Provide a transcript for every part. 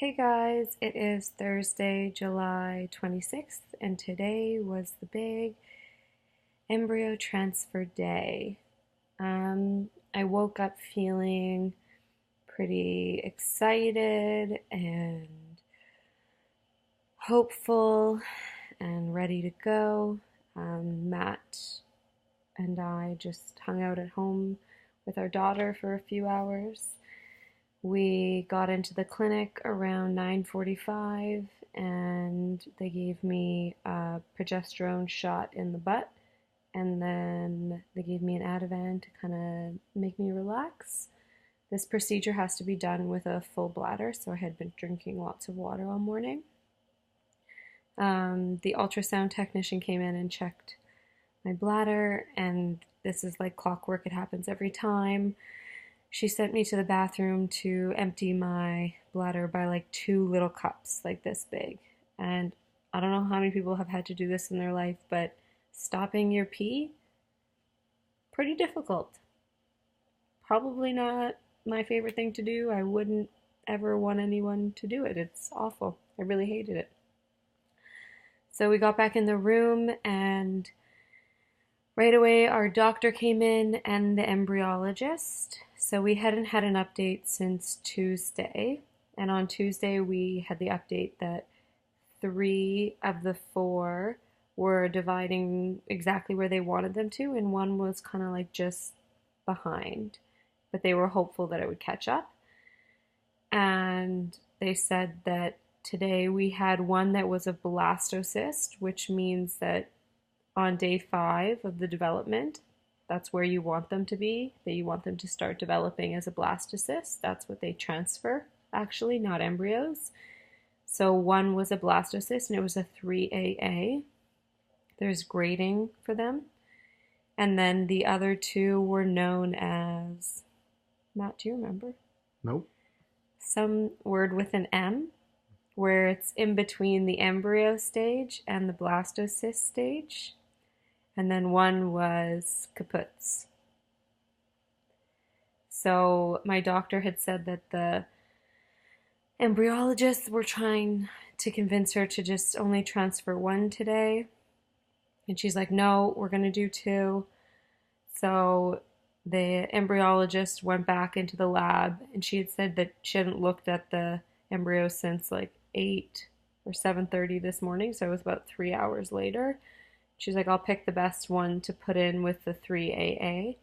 Hey guys, it is Thursday, July 26th, and today was the big embryo transfer day. I woke up feeling pretty excited and hopeful and ready to go. Matt and I just hung out at home with our daughter for a few hours. We got into the clinic around 9:45 and they gave me a progesterone shot in the butt, and then they gave me an Ativan to kind of make me relax. This procedure has to be done with a full bladder, so I had been drinking lots of water all morning. The ultrasound technician came in and checked my bladder, and this is like clockwork, it happens every time. She sent me to the bathroom to empty my bladder by like 2 little cups, like this big. And I don't know how many people have had to do this in their life, but stopping your pee, pretty difficult. Probably not my favorite thing to do. I wouldn't ever want anyone to do it. It's awful. I really hated it. So we got back in the room, and right away our doctor came in and the embryologist. So we hadn't had an update since Tuesday. And on Tuesday we had the update that 3 of the 4 were dividing exactly where they wanted them to, and one was kind of like just behind. But they were hopeful that it would catch up. And they said that today we had one that was a blastocyst, which means that on day 5 of the development, that's where you want them to be, that you want them to start developing as a blastocyst. That's what they transfer, actually, not embryos. So one was a blastocyst, and it was a 3AA. There's grading for them. And then the other 2 were known as, Matt, do you remember? Nope. Some word with an M, where it's in between the embryo stage and the blastocyst stage. And then one was kaputs. So my doctor had said that the embryologists were trying to convince her to just only transfer one today. And she's like, no, we're going to do 2. So the embryologist went back into the lab, and she had said that she hadn't looked at the embryo since like 8 or 7:30 this morning. So it was about 3 hours later. She's like, I'll pick the best one to put in with the 3AA.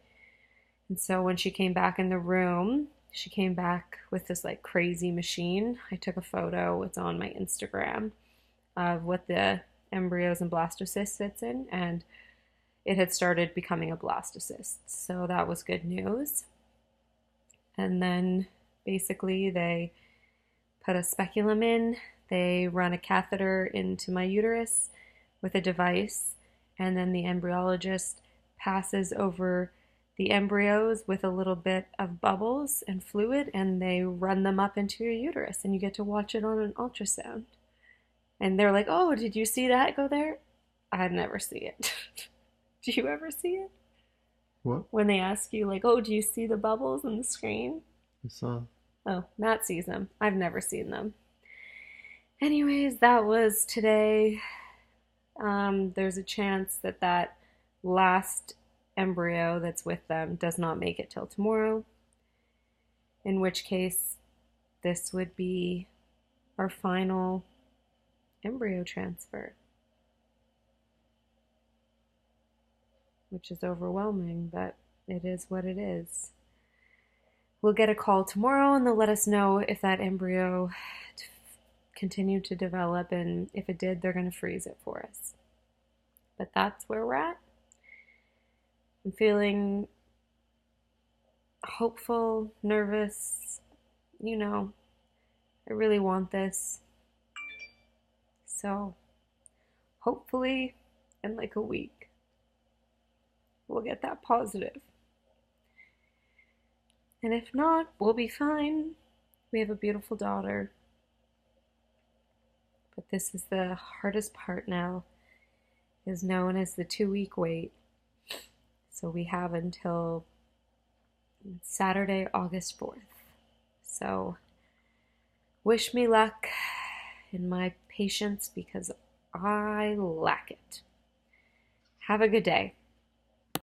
And so when she came back in the room, she came back with this like crazy machine. I took a photo, it's on my Instagram, of what the embryos and blastocysts sits in, and it had started becoming a blastocyst. So that was good news. And then basically they put a speculum in, they run a catheter into my uterus with a device, and then the embryologist passes over the embryos with a little bit of bubbles and fluid, and they run them up into your uterus, and you get to watch it on an ultrasound. And they're like, oh, did you see that go there? I'd never see it. Do you ever see it? What? When they ask you, like, oh, do you see the bubbles on the screen? I saw. Oh, Matt sees them. I've never seen them. Anyways, that was today. There's a chance that that last embryo that's with them does not make it till tomorrow, in which case this would be our final embryo transfer, which is overwhelming, but it is what it is. We'll get a call tomorrow, and they'll let us know if that embryo continued to develop, and if it did, they're going to freeze it for us. But that's where we're at. I'm feeling hopeful, nervous. I really want this. So hopefully in like a week, we'll get that positive. And if not, we'll be fine. We have a beautiful daughter. But this is the hardest part now, is known as the 2-week wait. So we have until Saturday, August 4th. So wish me luck in my patience because I lack it. Have a good day.